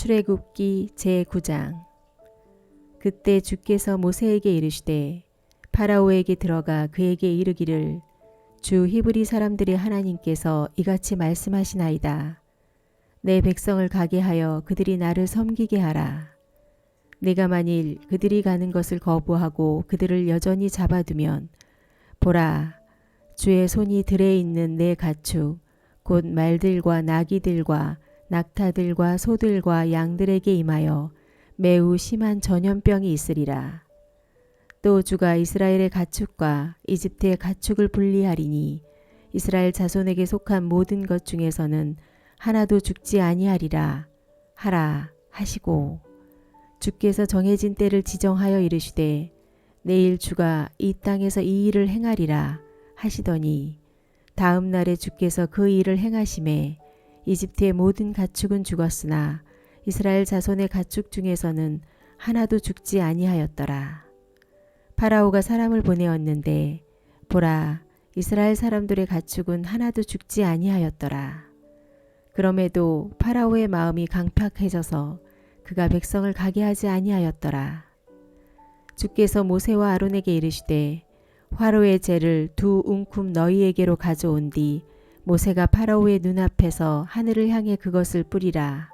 출애굽기 제9장. 그때 주께서 모세에게 이르시되 파라오에게 들어가 그에게 이르기를 주 히브리 사람들의 하나님께서 이같이 말씀하시나이다. 내 백성을 가게 하여 그들이 나를 섬기게 하라. 내가 만일 그들이 가는 것을 거부하고 그들을 여전히 잡아두면 보라, 주의 손이 들에 있는 내 가축 곧 말들과 나귀들과 낙타들과 소들과 양들에게 임하여 매우 심한 전염병이 있으리라. 또 주가 이스라엘의 가축과 이집트의 가축을 분리하리니 이스라엘 자손에게 속한 모든 것 중에서는 하나도 죽지 아니하리라 하라 하시고, 주께서 정해진 때를 지정하여 이르시되 내일 주가 이 땅에서 이 일을 행하리라 하시더니, 다음 날에 주께서 그 일을 행하심에 이집트의 모든 가축은 죽었으나 이스라엘 자손의 가축 중에서는 하나도 죽지 아니하였더라. 파라오가 사람을 보내었는데 보라, 이스라엘 사람들의 가축은 하나도 죽지 아니하였더라. 그럼에도 파라오의 마음이 강팍해져서 그가 백성을 가게 하지 아니하였더라. 주께서 모세와 아론에게 이르시되 화로의 재를 2웅큼 너희에게로 가져온 뒤 모세가 파라오의 눈앞에서 하늘을 향해 그것을 뿌리라.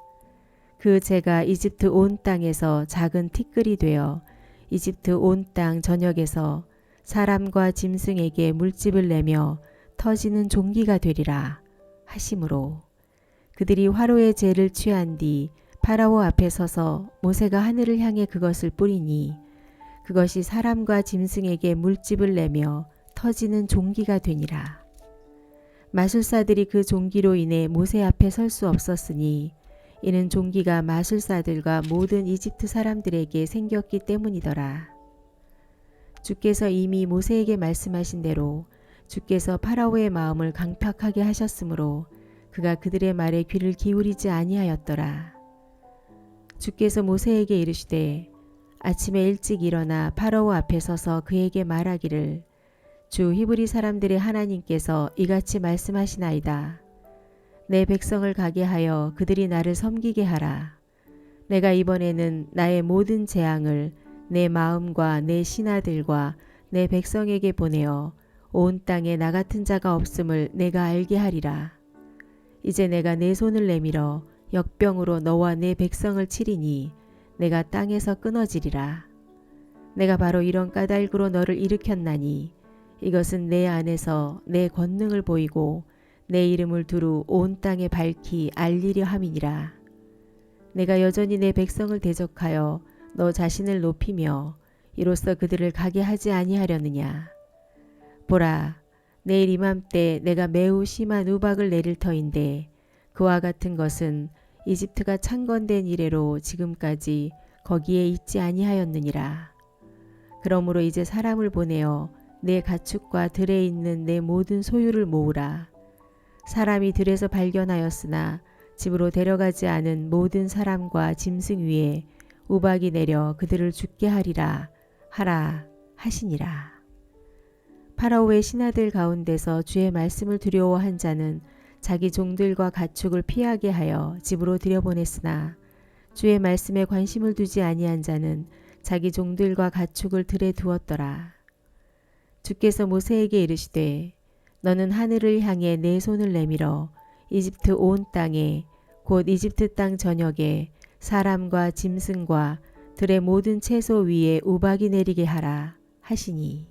그 재가 이집트 온 땅에서 작은 티끌이 되어 이집트 온 땅 전역에서 사람과 짐승에게 물집을 내며 터지는 종기가 되리라 하시므로, 그들이 화로의 재를 취한 뒤 파라오 앞에 서서 모세가 하늘을 향해 그것을 뿌리니 그것이 사람과 짐승에게 물집을 내며 터지는 종기가 되니라. 마술사들이 그 종기로 인해 모세 앞에 설 수 없었으니 이는 종기가 마술사들과 모든 이집트 사람들에게 생겼기 때문이더라. 주께서 이미 모세에게 말씀하신 대로 주께서 파라오의 마음을 강팍하게 하셨으므로 그가 그들의 말에 귀를 기울이지 아니하였더라. 주께서 모세에게 이르시되 아침에 일찍 일어나 파라오 앞에 서서 그에게 말하기를 주 히브리 사람들의 하나님께서 이같이 말씀하시나이다. 내 백성을 가게 하여 그들이 나를 섬기게 하라. 내가 이번에는 나의 모든 재앙을 내 마음과 내 신하들과 내 백성에게 보내어 온 땅에 나 같은 자가 없음을 내가 알게 하리라. 이제 내가 내 손을 내밀어 역병으로 너와 내 백성을 치리니 내가 땅에서 끊어지리라. 내가 바로 이런 까닭으로 너를 일으켰나니 이것은 내 안에서 내 권능을 보이고 내 이름을 두루 온 땅에 밝히 알리려 함이니라. 내가 여전히 내 백성을 대적하여 너 자신을 높이며 이로써 그들을 가게 하지 아니하려느냐. 보라, 내일 이맘때 내가 매우 심한 우박을 내릴 터인데 그와 같은 것은 이집트가 창건된 이래로 지금까지 거기에 있지 아니하였느니라. 그러므로 이제 사람을 보내어 내 가축과 들에 있는 내 모든 소유를 모으라. 사람이 들에서 발견하였으나 집으로 데려가지 않은 모든 사람과 짐승 위에 우박이 내려 그들을 죽게 하리라 하라 하시니라. 파라오의 신하들 가운데서 주의 말씀을 두려워한 자는 자기 종들과 가축을 피하게 하여 집으로 들여보냈으나 주의 말씀에 관심을 두지 아니한 자는 자기 종들과 가축을 들에 두었더라. 주께서 모세에게 이르시되 너는 하늘을 향해 내 손을 내밀어 이집트 온 땅에 곧 이집트 땅 전역에 사람과 짐승과 들의 모든 채소 위에 우박이 내리게 하라 하시니,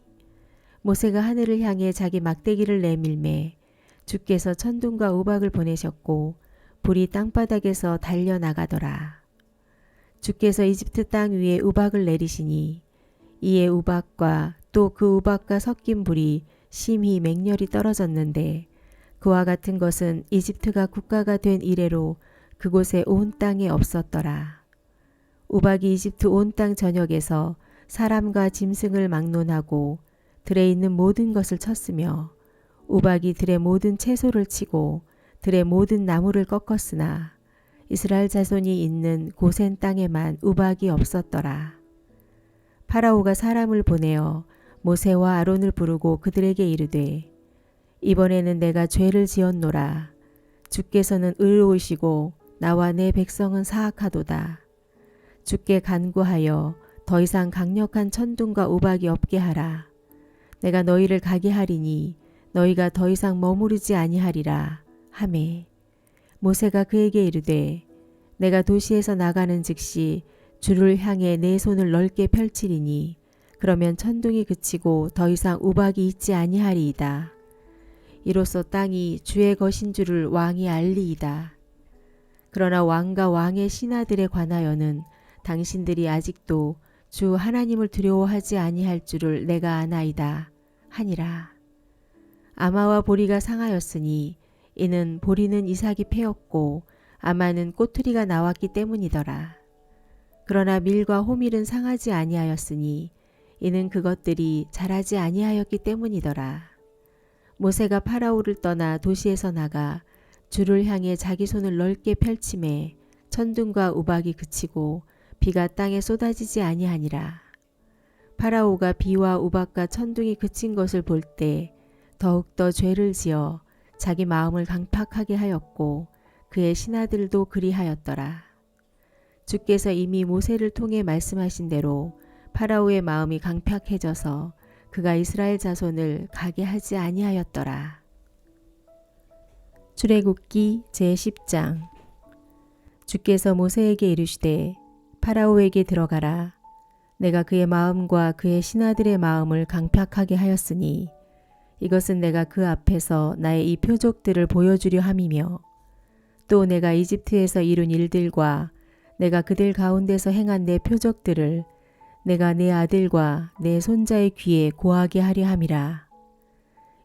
모세가 하늘을 향해 자기 막대기를 내밀매 주께서 천둥과 우박을 보내셨고 불이 땅바닥에서 달려나가더라. 주께서 이집트 땅 위에 우박을 내리시니 이에 우박과 또 그 우박과 섞인 불이 심히 맹렬히 떨어졌는데 그와 같은 것은 이집트가 국가가 된 이래로 그곳에 온 땅에 없었더라. 우박이 이집트 온 땅 전역에서 사람과 짐승을 막론하고 들에 있는 모든 것을 쳤으며 우박이 들의 모든 채소를 치고 들의 모든 나무를 꺾었으나 이스라엘 자손이 있는 고센 땅에만 우박이 없었더라. 파라오가 사람을 보내어 모세와 아론을 부르고 그들에게 이르되 이번에는 내가 죄를 지었노라. 주께서는 의로우시고 나와 내 백성은 사악하도다. 주께 간구하여 더 이상 강력한 천둥과 우박이 없게 하라. 내가 너희를 가게 하리니 너희가 더 이상 머무르지 아니하리라 하매 모세가 그에게 이르되 내가 도시에서 나가는 즉시 주를 향해 내 손을 넓게 펼치리니 그러면 천둥이 그치고 더 이상 우박이 있지 아니하리이다. 이로써 땅이 주의 것인 줄을 왕이 알리이다. 그러나 왕과 왕의 신하들에 관하여는 당신들이 아직도 주 하나님을 두려워하지 아니할 줄을 내가 아나이다 하니라. 아마와 보리가 상하였으니 이는 보리는 이삭이 패었고 아마는 꼬투리가 나왔기 때문이더라. 그러나 밀과 호밀은 상하지 아니하였으니 이는 그것들이 자라지 아니하였기 때문이더라. 모세가 파라오를 떠나 도시에서 나가 주를 향해 자기 손을 넓게 펼침에 천둥과 우박이 그치고 비가 땅에 쏟아지지 아니하니라. 파라오가 비와 우박과 천둥이 그친 것을 볼 때 더욱더 죄를 지어 자기 마음을 강팍하게 하였고 그의 신하들도 그리하였더라. 주께서 이미 모세를 통해 말씀하신 대로 파라오의 마음이 강팍해져서 그가 이스라엘 자손을 가게 하지 아니하였더라. 출애굽기 제10장. 주께서 모세에게 이르시되 파라오에게 들어가라. 내가 그의 마음과 그의 신하들의 마음을 강팍하게 하였으니 이것은 내가 그 앞에서 나의 이 표적들을 보여주려 함이며 또 내가 이집트에서 이룬 일들과 내가 그들 가운데서 행한 내 표적들을 내가 내 아들과 내 손자의 귀에 고하게 하려 함이라.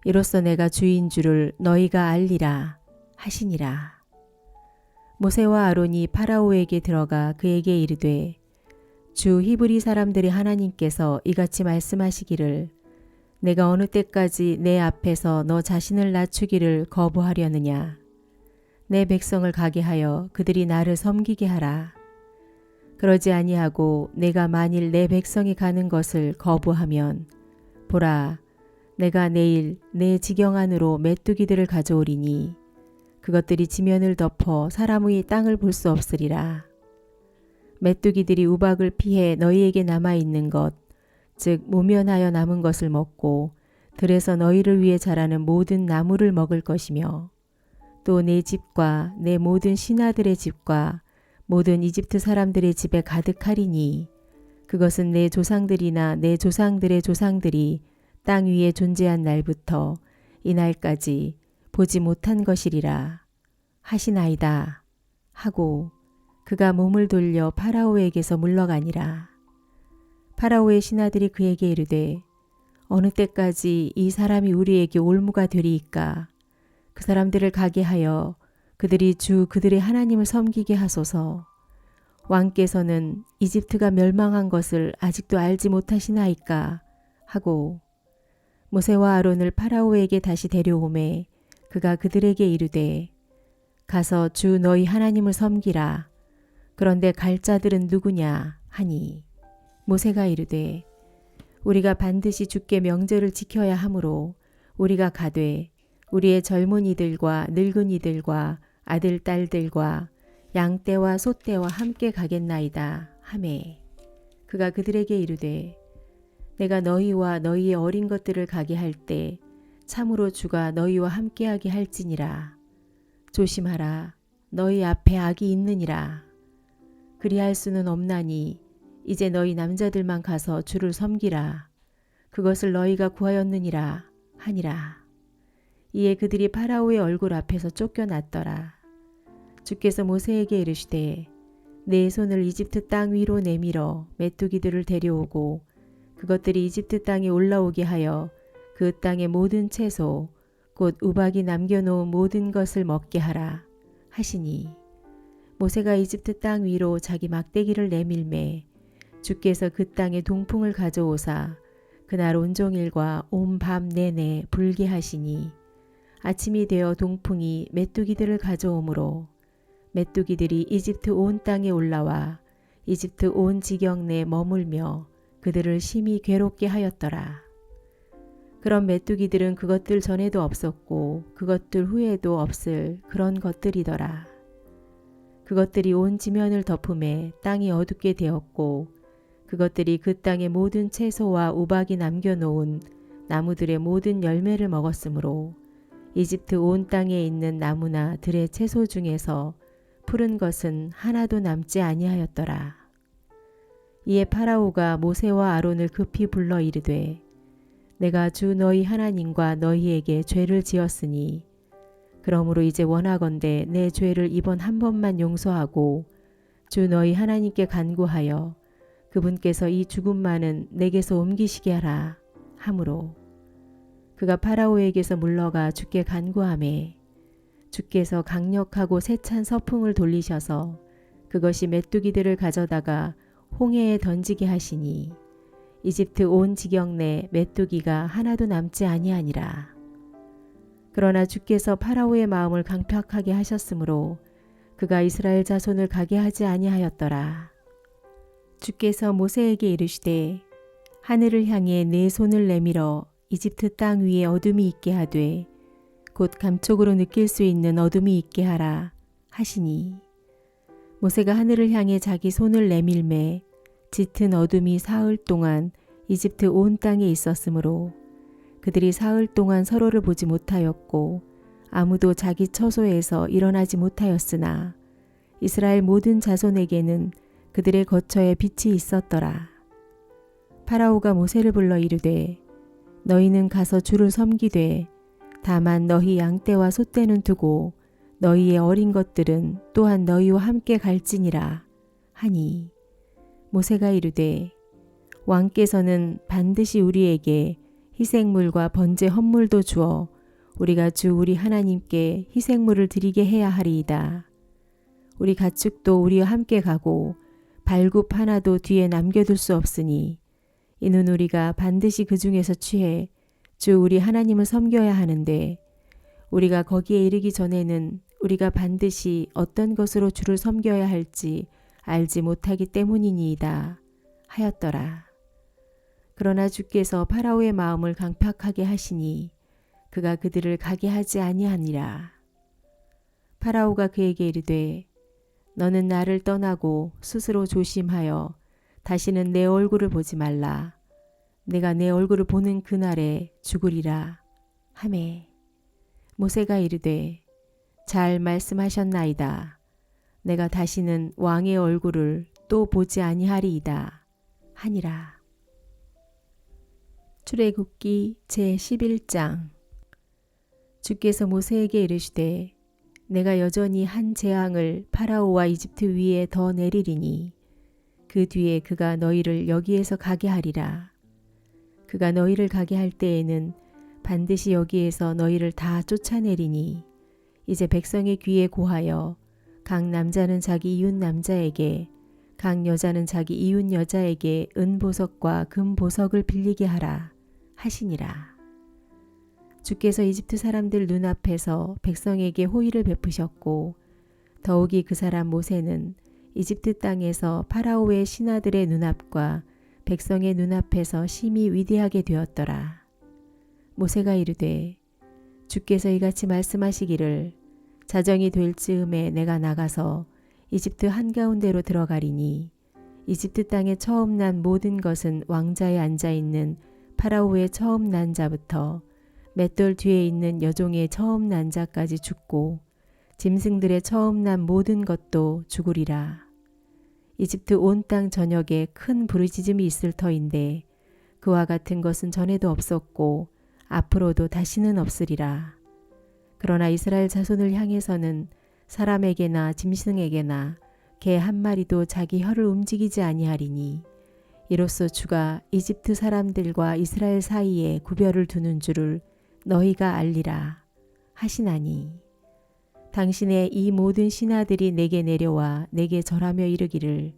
이로써 내가 주인 줄을 너희가 알리라 하시니라. 모세와 아론이 파라오에게 들어가 그에게 이르되 주 히브리 사람들의 하나님께서 이같이 말씀하시기를 내가 어느 때까지 내 앞에서 너 자신을 낮추기를 거부하려느냐. 내 백성을 가게 하여 그들이 나를 섬기게 하라. 그러지 아니하고 내가 만일 내 백성이 가는 것을 거부하면 보라 내가 내일 내 지경 안으로 메뚜기들을 가져오리니 그것들이 지면을 덮어 사람의 땅을 볼 수 없으리라. 메뚜기들이 우박을 피해 너희에게 남아있는 것 즉 모면하여 남은 것을 먹고 들에서 너희를 위해 자라는 모든 나무를 먹을 것이며 또 내 집과 내 모든 신하들의 집과 모든 이집트 사람들의 집에 가득하리니 그것은 내 조상들이나 내 조상들의 조상들이 땅 위에 존재한 날부터 이날까지 보지 못한 것이리라 하시나이다 하고 그가 몸을 돌려 파라오에게서 물러가니라. 파라오의 신하들이 그에게 이르되 어느 때까지 이 사람이 우리에게 올무가 되리이까. 그 사람들을 가게 하여 그들이 주 그들의 하나님을 섬기게 하소서. 왕께서는 이집트가 멸망한 것을 아직도 알지 못하시나이까 하고 모세와 아론을 파라오에게 다시 데려오매 그가 그들에게 이르되 가서 주 너희 하나님을 섬기라. 그런데 갈 자들은 누구냐 하니 모세가 이르되 우리가 반드시 주께 명절을 지켜야 하므로 우리가 가되 우리의 젊은이들과 늙은이들과 아들 딸들과 양떼와 소떼와 함께 가겠나이다 하매 그가 그들에게 이르되 내가 너희와 너희의 어린 것들을 가게 할 때 참으로 주가 너희와 함께하게 할지니라. 조심하라. 너희 앞에 악이 있느니라. 그리할 수는 없나니 이제 너희 남자들만 가서 주를 섬기라. 그것을 너희가 구하였느니라 하니라. 이에 그들이 파라오의 얼굴 앞에서 쫓겨났더라. 주께서 모세에게 이르시되 내 손을 이집트 땅 위로 내밀어 메뚜기들을 데려오고 그것들이 이집트 땅에 올라오게 하여 그 땅의 모든 채소 곧 우박이 남겨놓은 모든 것을 먹게 하라 하시니 모세가 이집트 땅 위로 자기 막대기를 내밀매 주께서 그 땅에 동풍을 가져오사 그날 온종일과 온 밤 내내 불게 하시니 아침이 되어 동풍이 메뚜기들을 가져오므로 메뚜기들이 이집트 온 땅에 올라와 이집트 온 지경 내에 머물며 그들을 심히 괴롭게 하였더라. 그런 메뚜기들은 그것들 전에도 없었고 그것들 후에도 없을 그런 것들이더라. 그것들이 온 지면을 덮음에 땅이 어둡게 되었고 그것들이 그 땅의 모든 채소와 우박이 남겨놓은 나무들의 모든 열매를 먹었으므로 이집트 온 땅에 있는 나무나 들의 채소 중에서 푸른 것은 하나도 남지 아니하였더라. 이에 파라오가 모세와 아론을 급히 불러 이르되 내가 주 너희 하나님과 너희에게 죄를 지었으니 그러므로 이제 원하건대 내 죄를 이번 한 번만 용서하고 주 너희 하나님께 간구하여 그분께서 이 죽음만은 내게서 옮기시게 하라 하므로 그가 파라오에게서 물러가 주께 간구하매 주께서 강력하고 세찬 서풍을 돌리셔서 그것이 메뚜기들을 가져다가 홍해에 던지게 하시니 이집트 온 지경 내 메뚜기가 하나도 남지 아니하니라. 그러나 주께서 파라오의 마음을 강팍하게 하셨으므로 그가 이스라엘 자손을 가게 하지 아니하였더라. 주께서 모세에게 이르시되 하늘을 향해 내 손을 내밀어 이집트 땅 위에 어둠이 있게 하되 곧 감촉으로 느낄 수 있는 어둠이 있게 하라 하시니 모세가 하늘을 향해 자기 손을 내밀매 짙은 어둠이 사흘 동안 이집트 온 땅에 있었으므로 그들이 사흘 동안 서로를 보지 못하였고 아무도 자기 처소에서 일어나지 못하였으나 이스라엘 모든 자손에게는 그들의 거처에 빛이 있었더라. 파라오가 모세를 불러 이르되 너희는 가서 주를 섬기되 다만 너희 양떼와 소떼는 두고 너희의 어린 것들은 또한 너희와 함께 갈지니라 하니 모세가 이르되 왕께서는 반드시 우리에게 희생물과 번제 헌물도 주어 우리가 주 우리 하나님께 희생물을 드리게 해야 하리이다. 우리 가축도 우리와 함께 가고 발굽 하나도 뒤에 남겨둘 수 없으니 이는 우리가 반드시 그 중에서 취해 주 우리 하나님을 섬겨야 하는데 우리가 거기에 이르기 전에는 우리가 반드시 어떤 것으로 주를 섬겨야 할지 알지 못하기 때문이니이다 하였더라. 그러나 주께서 파라오의 마음을 강팍하게 하시니 그가 그들을 가게 하지 아니하니라. 파라오가 그에게 이르되 너는 나를 떠나고 스스로 조심하여 다시는 내 얼굴을 보지 말라. 내가 내 얼굴을 보는 그날에 죽으리라 하매 모세가 이르되 잘 말씀하셨나이다. 내가 다시는 왕의 얼굴을 또 보지 아니하리이다 하니라. 출애굽기 제11장. 주께서 모세에게 이르시되 내가 여전히 한 재앙을 파라오와 이집트 위에 더 내리리니 그 뒤에 그가 너희를 여기에서 가게 하리라. 그가 너희를 가게 할 때에는 반드시 여기에서 너희를 다 쫓아내리니 이제 백성의 귀에 고하여 각 남자는 자기 이웃 남자에게 각 여자는 자기 이웃 여자에게 은보석과 금보석을 빌리게 하라 하시니라. 주께서 이집트 사람들 눈앞에서 백성에게 호의를 베푸셨고 더욱이 그 사람 모세는 이집트 땅에서 파라오의 신하들의 눈앞과 백성의 눈앞에서 심히 위대하게 되었더라. 모세가 이르되 주께서 이같이 말씀하시기를 자정이 될 즈음에 내가 나가서 이집트 한가운데로 들어가리니 이집트 땅에 처음 난 모든 것은 왕자에 앉아있는 파라오의 처음 난 자부터 맷돌 뒤에 있는 여종의 처음 난 자까지 죽고 짐승들의 처음 난 모든 것도 죽으리라. 이집트 온 땅 전역에 큰 부르짖음이 있을 터인데 그와 같은 것은 전에도 없었고 앞으로도 다시는 없으리라. 그러나 이스라엘 자손을 향해서는 사람에게나 짐승에게나 개 한 마리도 자기 혀를 움직이지 아니하리니 이로써 주가 이집트 사람들과 이스라엘 사이에 구별을 두는 줄을 너희가 알리라 하시나니 당신의 이 모든 신하들이 내게 내려와 내게 절하며 이르기를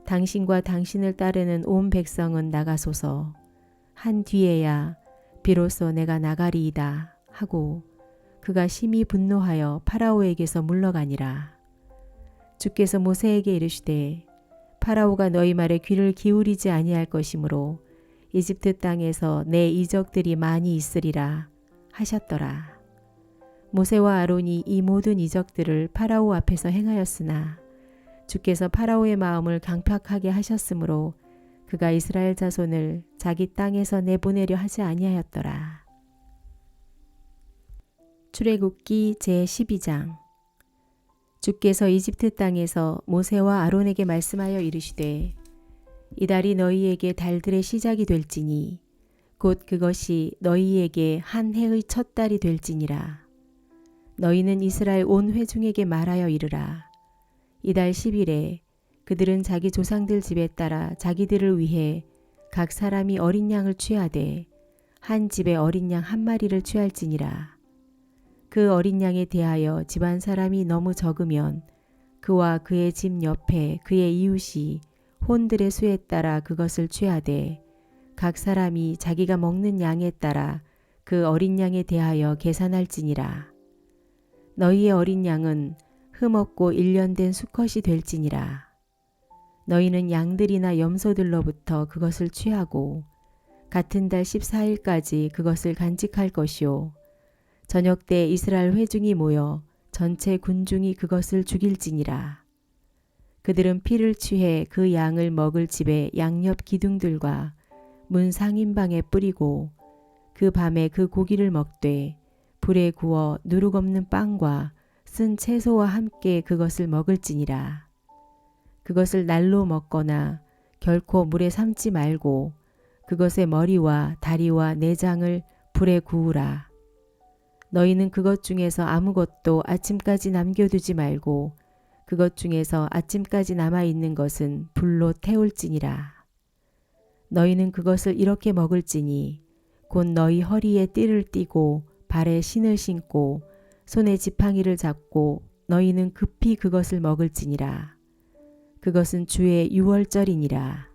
당신과 당신을 따르는 온 백성은 나가소서 한 뒤에야 비로소 내가 나가리이다 하고 그가 심히 분노하여 파라오에게서 물러가니라. 주께서 모세에게 이르시되 파라오가 너희 말에 귀를 기울이지 아니할 것이므로 이집트 땅에서 내 이적들이 많이 있으리라 하셨더라. 모세와 아론이 이 모든 이적들을 파라오 앞에서 행하였으나 주께서 파라오의 마음을 강팍하게 하셨으므로 그가 이스라엘 자손을 자기 땅에서 내보내려 하지 아니하였더라. 출애굽기 제12장. 주께서 이집트 땅에서 모세와 아론에게 말씀하여 이르시되 이달이 너희에게 달들의 시작이 될지니 곧 그것이 너희에게 한 해의 첫 달이 될지니라. 너희는 이스라엘 온 회중에게 말하여 이르라. 이달 10일에 그들은 자기 조상들 집에 따라 자기들을 위해 각 사람이 어린 양을 취하되 한 집에 어린 양 한 마리를 취할지니라. 그 어린 양에 대하여 집안 사람이 너무 적으면 그와 그의 집 옆에 그의 이웃이 혼들의 수에 따라 그것을 취하되 각 사람이 자기가 먹는 양에 따라 그 어린 양에 대하여 계산할지니라. 너희의 어린 양은 흠없고 1년 된 수컷이 될지니라. 너희는 양들이나 염소들로부터 그것을 취하고 같은 달 14일까지 그것을 간직할 것이요. 저녁 때 이스라엘 회중이 모여 전체 군중이 그것을 죽일지니라. 그들은 피를 취해 그 양을 먹을 집의 양옆 기둥들과 문 상인방에 뿌리고 그 밤에 그 고기를 먹되 불에 구워 누룩 없는 빵과 쓴 채소와 함께 그것을 먹을지니라. 그것을 날로 먹거나 결코 물에 삶지 말고 그것의 머리와 다리와 내장을 불에 구우라. 너희는 그것 중에서 아무것도 아침까지 남겨두지 말고 그것 중에서 아침까지 남아있는 것은 불로 태울지니라. 너희는 그것을 이렇게 먹을지니 곧 너희 허리에 띠를 띠고 발에 신을 신고 손에 지팡이를 잡고 너희는 급히 그것을 먹을지니라. 그것은 주의 유월절이니라.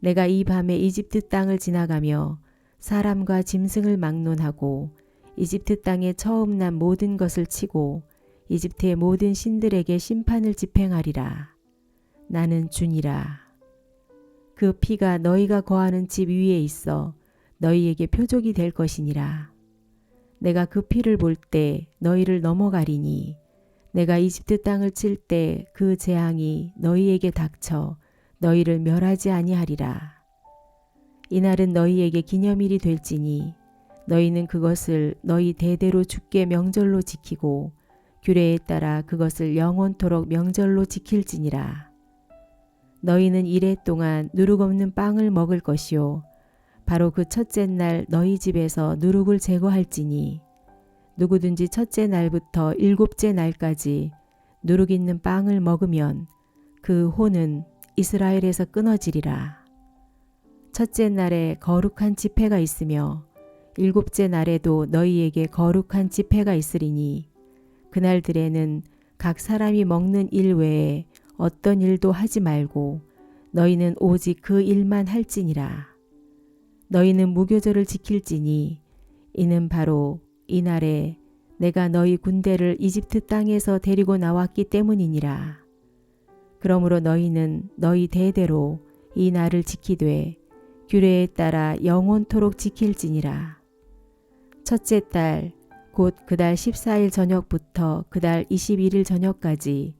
내가 이 밤에 이집트 땅을 지나가며 사람과 짐승을 막론하고 이집트 땅에 처음 난 모든 것을 치고 이집트의 모든 신들에게 심판을 집행하리라. 나는 주니라. 그 피가 너희가 거하는 집 위에 있어 너희에게 표적이 될 것이니라. 내가 그 피를 볼 때 너희를 넘어가리니 내가 이집트 땅을 칠 때 그 재앙이 너희에게 닥쳐 너희를 멸하지 아니하리라. 이날은 너희에게 기념일이 될지니 너희는 그것을 너희 대대로 주께 명절로 지키고 규례에 따라 그것을 영원토록 명절로 지킬지니라. 너희는 이래 동안 누룩 없는 빵을 먹을 것이요 바로 그 첫째 날 너희 집에서 누룩을 제거할지니 누구든지 첫째 날부터 7째 날까지 누룩 있는 빵을 먹으면 그 혼은 이스라엘에서 끊어지리라. 첫째 날에 거룩한 집회가 있으며 7째 날에도 너희에게 거룩한 집회가 있으리니 그날들에는 각 사람이 먹는 일 외에 어떤 일도 하지 말고 너희는 오직 그 일만 할지니라. 너희는 무교절을 지킬지니 이는 바로 이날에 내가 너희 군대를 이집트 땅에서 데리고 나왔기 때문이니라. 그러므로 너희는 너희 대대로 이 날을 지키되 규례에 따라 영원토록 지킬지니라. 첫째 달 곧 그달 14일 저녁부터 그달 21일 저녁까지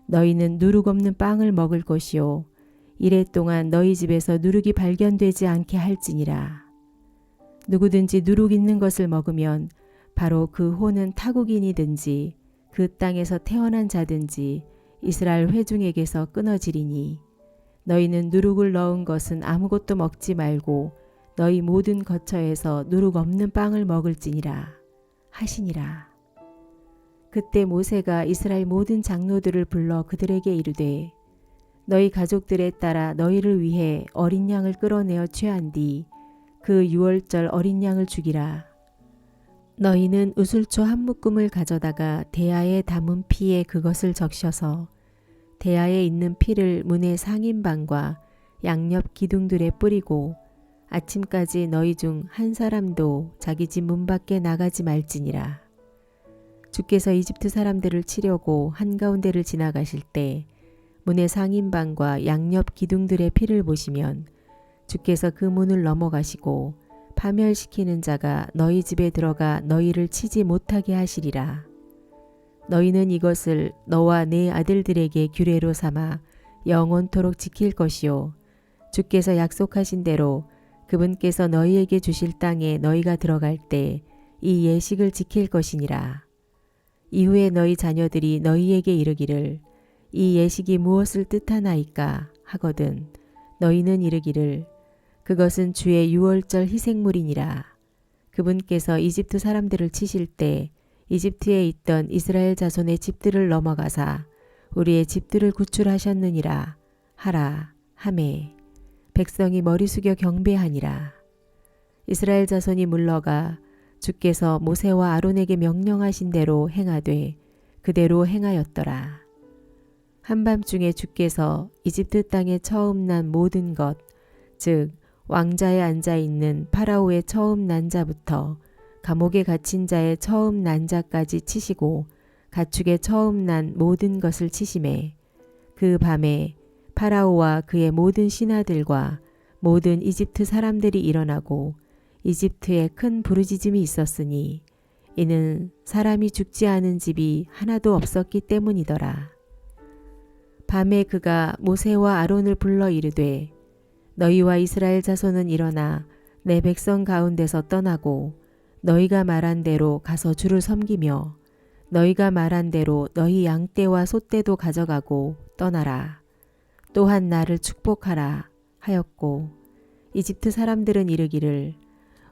너희는 누룩 없는 빵을 먹을 것이요 이래 동안 너희 집에서 누룩이 발견되지 않게 할지니라. 누구든지 누룩 있는 것을 먹으면 바로 그 혼은 타국인이든지 그 땅에서 태어난 자든지 이스라엘 회중에게서 끊어지리니 너희는 누룩을 넣은 것은 아무것도 먹지 말고 너희 모든 거처에서 누룩 없는 빵을 먹을지니라 하시니라. 그때 모세가 이스라엘 모든 장로들을 불러 그들에게 이르되 너희 가족들에 따라 너희를 위해 어린 양을 끌어내어 취한 뒤 그 유월절 어린 양을 죽이라. 너희는 우슬초 한 묶음을 가져다가 대야에 담은 피에 그것을 적셔서 대야에 있는 피를 문의 상인방과 양옆 기둥들에 뿌리고 아침까지 너희 중 한 사람도 자기 집 문 밖에 나가지 말지니라. 주께서 이집트 사람들을 치려고 한가운데를 지나가실 때 문의 상인방과 양옆 기둥들의 피를 보시면 주께서 그 문을 넘어가시고 파멸시키는 자가 너희 집에 들어가 너희를 치지 못하게 하시리라. 너희는 이것을 너와 네 아들들에게 규례로 삼아 영원토록 지킬 것이요 주께서 약속하신 대로 그분께서 너희에게 주실 땅에 너희가 들어갈 때 이 예식을 지킬 것이니라. 이후에 너희 자녀들이 너희에게 이르기를 이 예식이 무엇을 뜻하나이까 하거든 너희는 이르기를 그것은 주의 유월절 희생물이니라. 그분께서 이집트 사람들을 치실 때 이집트에 있던 이스라엘 자손의 집들을 넘어가사 우리의 집들을 구출하셨느니라 하라 하매 백성이 머리 숙여 경배하니라. 이스라엘 자손이 물러가 주께서 모세와 아론에게 명령하신 대로 행하되 그대로 행하였더라. 한밤중에 주께서 이집트 땅에 처음 난 모든 것, 즉 왕자에 앉아있는 파라오의 처음 난 자부터 감옥에 갇힌 자의 처음 난 자까지 치시고 가축의 처음 난 모든 것을 치심에 그 밤에 파라오와 그의 모든 신하들과 모든 이집트 사람들이 일어나고 이집트에 큰 부르짖음이 있었으니 이는 사람이 죽지 않은 집이 하나도 없었기 때문이더라. 밤에 그가 모세와 아론을 불러 이르되 너희와 이스라엘 자손은 일어나 내 백성 가운데서 떠나고 너희가 말한 대로 가서 주를 섬기며 너희가 말한 대로 너희 양떼와 소떼도 가져가고 떠나라. 또한 나를 축복하라 하였고 이집트 사람들은 이르기를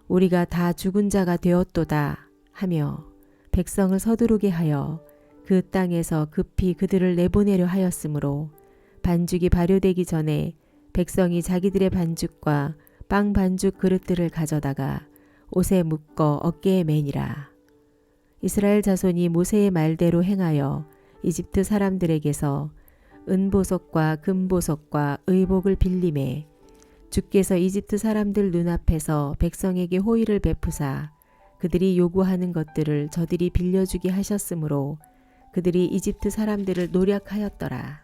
우리가 다 죽은 자가 되었도다 하며 백성을 서두르게 하여 그 땅에서 급히 그들을 내보내려 하였으므로 반죽이 발효되기 전에 백성이 자기들의 반죽과 빵 반죽 그릇들을 가져다가 옷에 묶어 어깨에 매니라. 이스라엘 자손이 모세의 말대로 행하여 이집트 사람들에게서 은보석과 금보석과 의복을 빌림에 주께서 이집트 사람들 눈앞에서 백성에게 호의를 베푸사 그들이 요구하는 것들을 저들이 빌려주게 하셨으므로 그들이 이집트 사람들을 노략하였더라.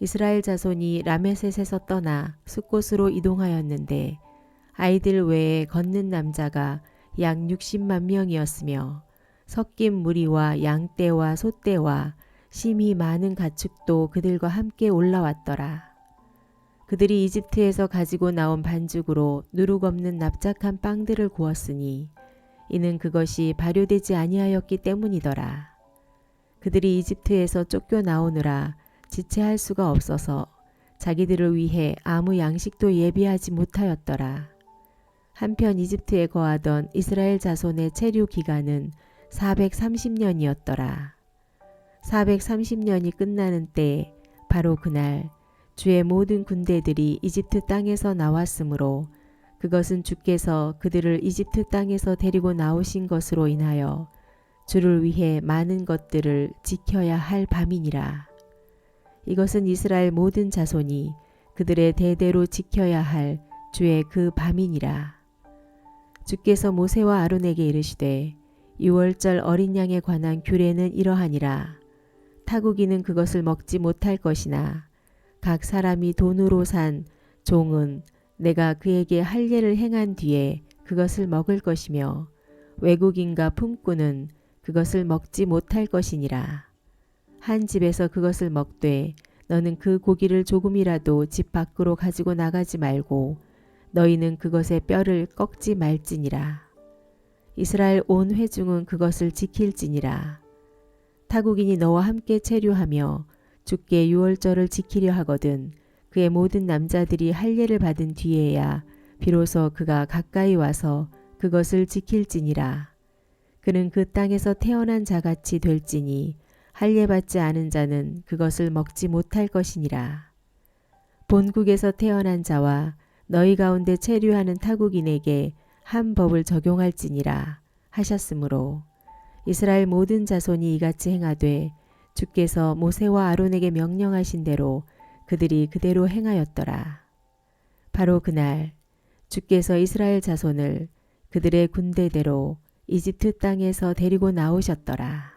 이스라엘 자손이 라메셋에서 떠나 숫곳으로 이동하였는데 아이들 외에 걷는 남자가 약 60만 명이었으며 섞인 무리와 양떼와 소떼와 심히 많은 가축도 그들과 함께 올라왔더라. 그들이 이집트에서 가지고 나온 반죽으로 누룩 없는 납작한 빵들을 구웠으니 이는 그것이 발효되지 아니하였기 때문이더라. 그들이 이집트에서 쫓겨 나오느라 지체할 수가 없어서 자기들을 위해 아무 양식도 예비하지 못하였더라. 한편 이집트에 거하던 이스라엘 자손의 체류 기간은 430년이었더라. 430년이 끝나는 때에 바로 그날 주의 모든 군대들이 이집트 땅에서 나왔으므로 그것은 주께서 그들을 이집트 땅에서 데리고 나오신 것으로 인하여 주를 위해 많은 것들을 지켜야 할 밤이니라. 이것은 이스라엘 모든 자손이 그들의 대대로 지켜야 할 주의 그 밤이니라. 주께서 모세와 아론에게 이르시되 유월절 어린 양에 관한 규례는 이러하니라. 타국인은 그것을 먹지 못할 것이나 각 사람이 돈으로 산 종은 내가 그에게 할례를 행한 뒤에 그것을 먹을 것이며 외국인과 품꾼은 그것을 먹지 못할 것이니라. 한 집에서 그것을 먹되 너는 그 고기를 조금이라도 집 밖으로 가지고 나가지 말고 너희는 그것의 뼈를 꺾지 말지니라. 이스라엘 온 회중은 그것을 지킬지니라. 타국인이 너와 함께 체류하며 주께 유월절을 지키려 하거든 그의 모든 남자들이 할례를 받은 뒤에야 비로소 그가 가까이 와서 그것을 지킬지니라. 그는 그 땅에서 태어난 자같이 될지니 할례 받지 않은 자는 그것을 먹지 못할 것이니라. 본국에서 태어난 자와 너희 가운데 체류하는 타국인에게 한 법을 적용할지니라 하셨으므로 이스라엘 모든 자손이 이같이 행하되 주께서 모세와 아론에게 명령하신 대로 그들이 그대로 행하였더라. 바로 그날 주께서 이스라엘 자손을 그들의 군대대로 이집트 땅에서 데리고 나오셨더라.